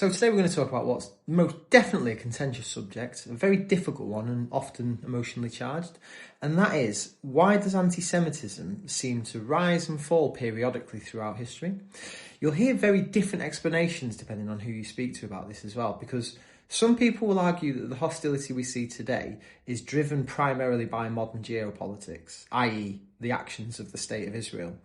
So today we're going to talk about what's most definitely a contentious subject, a very difficult one and often emotionally charged, and that is, why does anti-Semitism seem to rise and fall periodically throughout history? You'll hear very different explanations depending on who you speak to about this as well, because some people will argue that the hostility we see today is driven primarily by modern geopolitics, i.e. the actions of the State of Israel.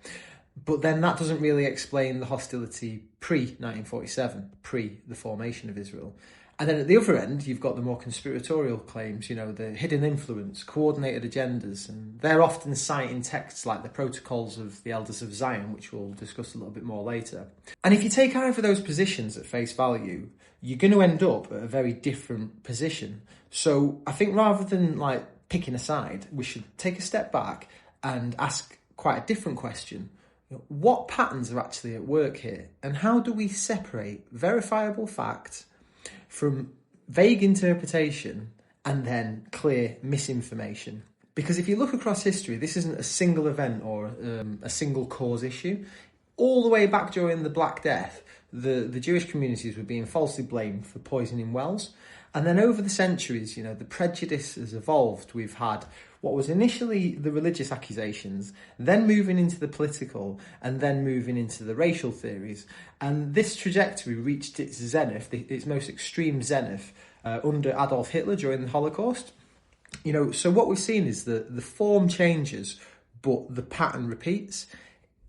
But then that doesn't really explain the hostility pre-1947, pre the formation of Israel. And then at the other end, you've got the more conspiratorial claims, the hidden influence, coordinated agendas, and they're often citing texts like the Protocols of the Elders of Zion, which we'll discuss a little bit more later. And if you take either of those positions at face value, you're going to end up at a very different position. So I think rather than picking a side, we should take a step back and ask quite a different question. What patterns are actually at work here, and how do we separate verifiable fact from vague interpretation and then clear misinformation? Because if you look across history, this isn't a single event or a single cause issue. All the way back during the Black Death, the Jewish communities were being falsely blamed for poisoning wells. And then over the centuries, the prejudice has evolved. We've had what was initially the religious accusations, then moving into the political, and then moving into the racial theories. And this trajectory reached its zenith, its most extreme zenith, under Adolf Hitler during the Holocaust. So what we've seen is that the form changes, but the pattern repeats.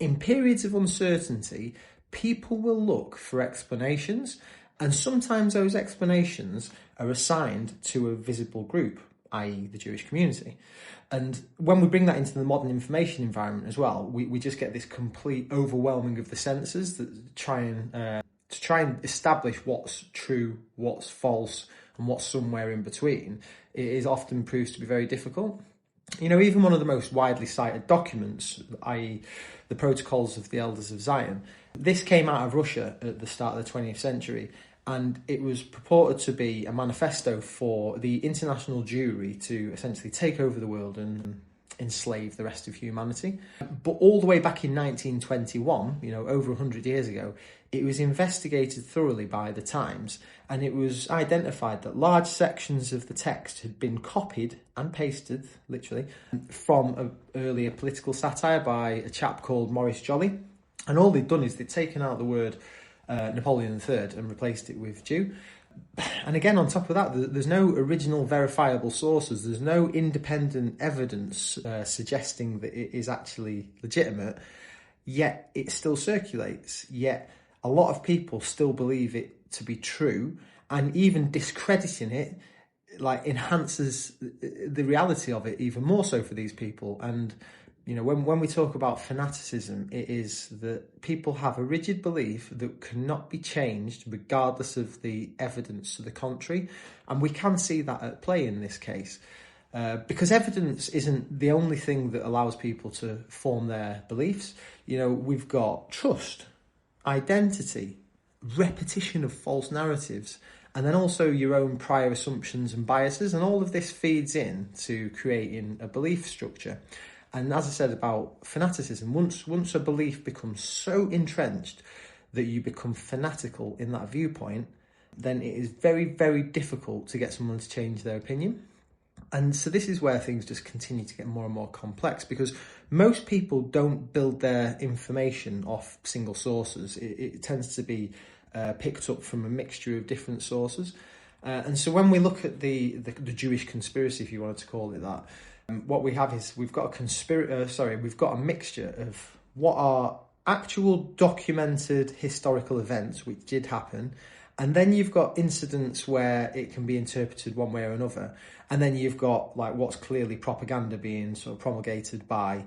In periods of uncertainty, people will look for explanations, and sometimes those explanations are assigned to a visible group, i.e. the Jewish community. And when we bring that into the modern information environment as well, we just get this complete overwhelming of the senses that try and establish what's true, what's false, and what's somewhere in between. It is often proves to be very difficult. Even one of the most widely cited documents, i.e. the Protocols of the Elders of Zion, this came out of Russia at the start of the 20th century, and it was purported to be a manifesto for the international Jewry to essentially take over the world and enslave the rest of humanity. But all the way back in 1921, over 100 years ago, it was investigated thoroughly by the Times, and it was identified that large sections of the text had been copied and pasted, literally, from an earlier political satire by a chap called Maurice Joly. And all they'd done is they'd taken out the word Napoleon III and replaced it with Jew. And again, on top of that, there's no original verifiable sources. There's no independent evidence suggesting that it is actually legitimate, yet it still circulates. Yet a lot of people still believe it to be true, and even discrediting it enhances the reality of it even more so for these people. And when we talk about fanaticism, it is that people have a rigid belief that cannot be changed regardless of the evidence to the contrary. And we can see that at play in this case. Because evidence isn't the only thing that allows people to form their beliefs. We've got trust, identity, repetition of false narratives, and then also your own prior assumptions and biases. And all of this feeds in to creating a belief structure. And as I said about fanaticism, once a belief becomes so entrenched that you become fanatical in that viewpoint, then it is very, very difficult to get someone to change their opinion. And so this is where things just continue to get more and more complex, because most people don't build their information off single sources. It tends to be picked up from a mixture of different sources. And so when we look at the Jewish conspiracy, if you wanted to call it that, what we have is we've got a mixture of what are actual documented historical events which did happen, and then you've got incidents where it can be interpreted one way or another, and then you've got what's clearly propaganda being sort of promulgated by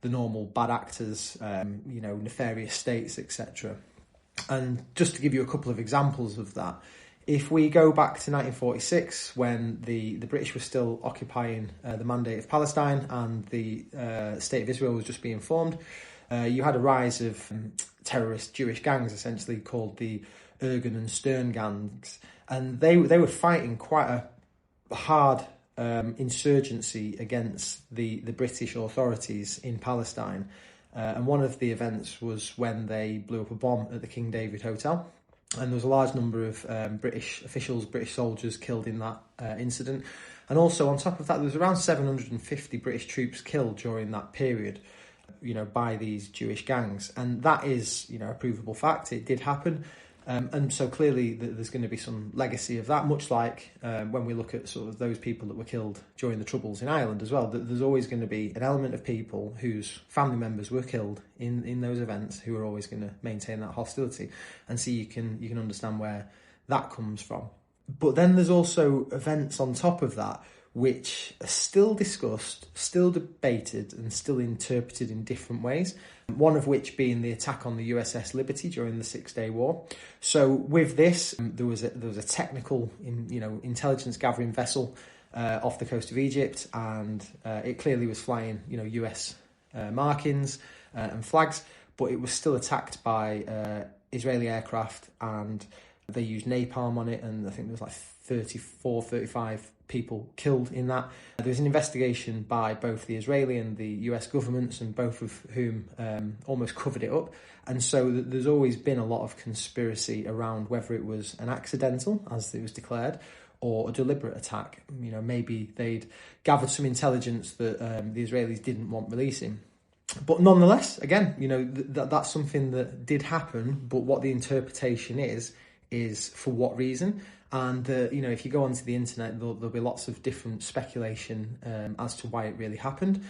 the normal bad actors, nefarious states, etc. And just to give you a couple of examples of that, if we go back to 1946, when the British were still occupying the Mandate of Palestine and the State of Israel was just being formed, you had a rise of terrorist Jewish gangs, essentially called the Ergen and Stern gangs. And they were fighting quite a hard insurgency against the British authorities in Palestine. And one of the events was when they blew up a bomb at the King David Hotel. and there was a large number of British officials, British soldiers killed in that incident. And also on top of that, there was around 750 British troops killed during that period, by these Jewish gangs. And that is, a provable fact. It did happen. And so clearly there's going to be some legacy of that, much like when we look at sort of those people that were killed during the Troubles in Ireland as well. There's always going to be an element of people whose family members were killed in those events who are always going to maintain that hostility. And so you can understand where that comes from. But then there's also events on top of that which are still discussed, still debated, and still interpreted in different ways. One of which being the attack on the USS Liberty during the Six-Day War. So with this, there was a technical, intelligence gathering vessel off the coast of Egypt, and it clearly was flying, US markings and flags, but it was still attacked by Israeli aircraft, and they used napalm on it, and I think there was like 35 people killed in that. There was an investigation by both the Israeli and the US governments, and both of whom almost covered it up. And so there's always been a lot of conspiracy around whether it was an accidental, as it was declared, or a deliberate attack. Maybe they'd gathered some intelligence that the Israelis didn't want releasing. But nonetheless, again, that's something that did happen, but what the interpretation is for what reason. And, if you go onto the internet, there'll be lots of different speculation as to why it really happened.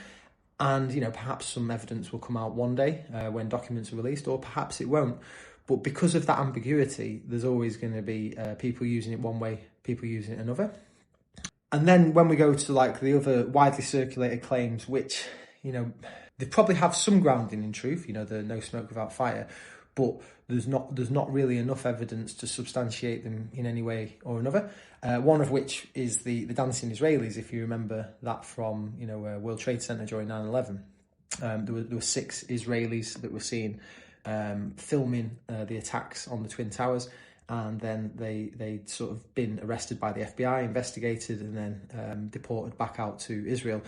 And, perhaps some evidence will come out one day when documents are released, or perhaps it won't. But because of that ambiguity, there's always going to be people using it one way, people using it another. And then when we go to the other widely circulated claims, which, they probably have some grounding in truth, the no smoke without fire, but there's not really enough evidence to substantiate them in any way or another. One of which is the dancing Israelis, if you remember that from World Trade Center during 9/11. There were 6 Israelis that were seen filming the attacks on the Twin Towers, and then they'd sort of been arrested by the FBI, investigated, and then deported back out to Israel.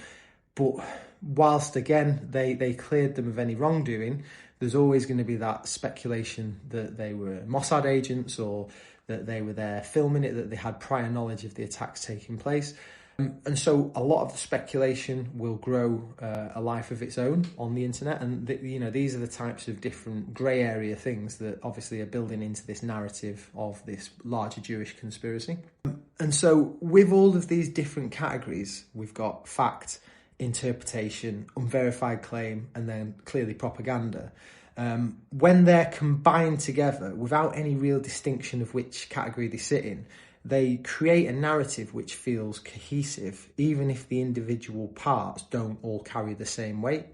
But whilst, again, they cleared them of any wrongdoing, there's always going to be that speculation that they were Mossad agents, or that they were there filming it, that they had prior knowledge of the attacks taking place. And so a lot of the speculation will grow a life of its own on the internet. And, these are the types of different grey area things that obviously are building into this narrative of this larger Jewish conspiracy. And so with all of these different categories, we've got fact, interpretation, unverified claim, and then clearly propaganda. When they're combined together without any real distinction of which category they sit in, they create a narrative which feels cohesive, even if the individual parts don't all carry the same weight.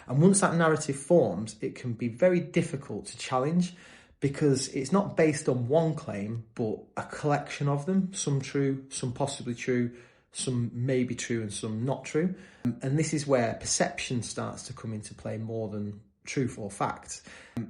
And once that narrative forms, it can be very difficult to challenge, because it's not based on one claim, but a collection of them, some true, some possibly true, some may be true and some not true. And this is where perception starts to come into play more than truth or fact.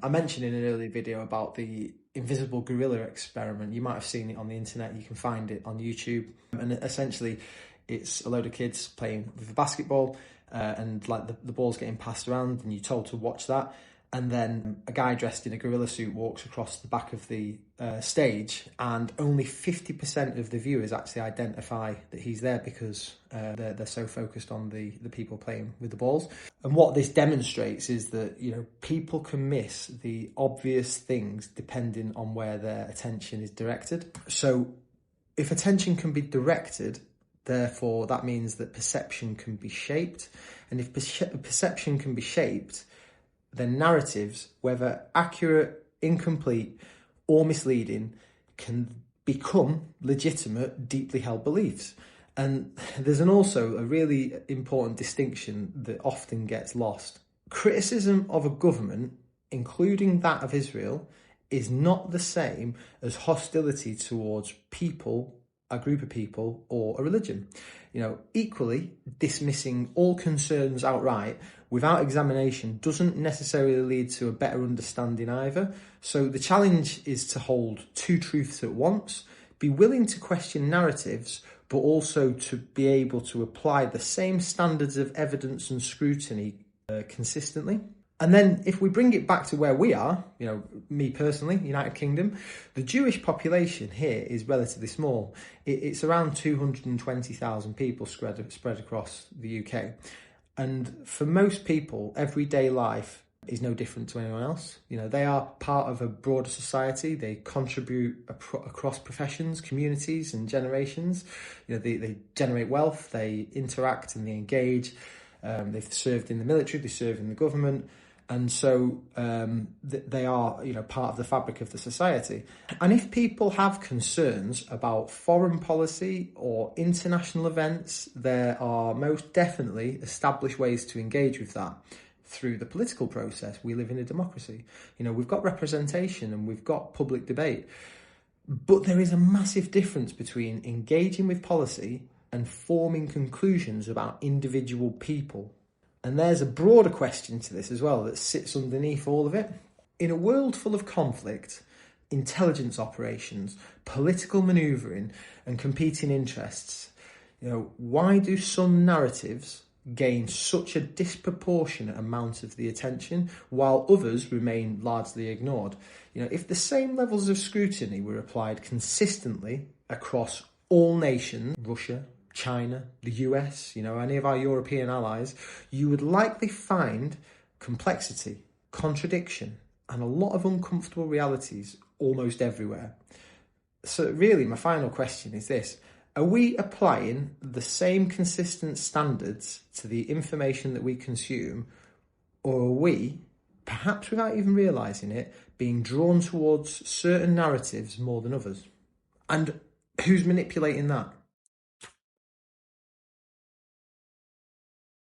I mentioned in an earlier video about the invisible gorilla experiment. You might have seen it on the internet. You can find it on YouTube. And essentially, it's a load of kids playing with a basketball, and the ball's getting passed around, and you're told to watch that. And then a guy dressed in a gorilla suit walks across the back of the stage, and only 50% of the viewers actually identify that he's there, because they're so focused on the people playing with the balls. And what this demonstrates is that, people can miss the obvious things depending on where their attention is directed. So if attention can be directed, therefore that means that perception can be shaped. And if perception can be shaped, then narratives, whether accurate, incomplete, or misleading, can become legitimate, deeply held beliefs. And there's also a really important distinction that often gets lost. Criticism of a government, including that of Israel, is not the same as hostility towards people, a group of people, or a religion. Equally, dismissing all concerns outright without examination doesn't necessarily lead to a better understanding either. So the challenge is to hold two truths at once, be willing to question narratives, but also to be able to apply the same standards of evidence and scrutiny consistently. And then if we bring it back to where we are, me personally, United Kingdom, the Jewish population here is relatively small. It's around 220,000 people spread across the UK. And for most people, everyday life is no different to anyone else. They are part of a broader society. They contribute across professions, communities and generations. They generate wealth, they interact and they engage. They've served in the military, they serve in the government. And so they are, part of the fabric of the society. And if people have concerns about foreign policy or international events, there are most definitely established ways to engage with that through the political process. We live in a democracy. We've got representation and we've got public debate. But there is a massive difference between engaging with policy and forming conclusions about individual people. And there's a broader question to this as well that sits underneath all of it. In a world full of conflict, intelligence operations, political manoeuvring and competing interests, why do some narratives gain such a disproportionate amount of the attention while others remain largely ignored? If the same levels of scrutiny were applied consistently across all nations, Russia, China, the US, any of our European allies, you would likely find complexity, contradiction, and a lot of uncomfortable realities almost everywhere. So really, my final question is this. Are we applying the same consistent standards to the information that we consume, or are we, perhaps without even realising it, being drawn towards certain narratives more than others? And who's manipulating that?